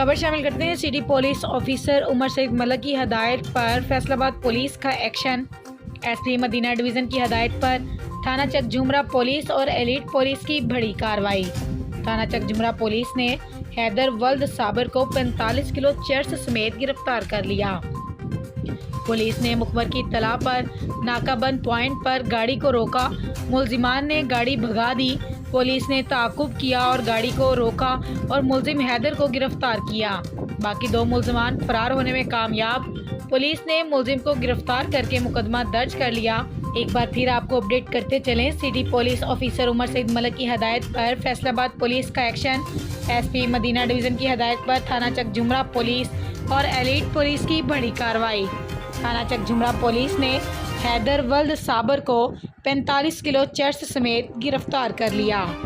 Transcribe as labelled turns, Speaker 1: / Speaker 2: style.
Speaker 1: खबर शामिल करते हैं। City police officer Umar Saeed Malik की हदायत पर फैसलाबाद पुलिस का एक्शन। एसपी मदीना डिवीज़न की हदायत पर थाना चक झुमरा पुलिस और एलीट पुलिस की बड़ी कार्रवाई। थाना चक झुमरा पुलिस ने हैदर वल्द साबिर को 45 किलो चर्स समेत गिरफ्तार कर लिया। पुलिस ने मुखबर की इत्तला पर नाकाबंद पॉइंट पर गाड़ी को रोका। मुलजिमान ने गाड़ी भगा दी। पुलिस ने ताक़ुब किया और गाड़ी को रोका और मुलजिम हैदर को गिरफ्तार किया। बाकी 2 मुलजिमान फरार होने में कामयाब। पुलिस ने मुलजिम को गिरफ्तार करके मुकदमा दर्ज कर लिया। एक बार फिर आपको अपडेट करते चलें। City police officer Umar Saeed Malik की हदायत पर फैसलाबाद पुलिस का एक्शन। एसपी मदीना डिवीज़न की हदायत पर थाना चक झुमरा पुलिस और एलीट पुलिस की बड़ी कार्रवाई। थाना चक झुमरा पुलिस ने हैदर वल्द साबिर को 45 किलो चर्स समेत गिरफ्तार कर लिया।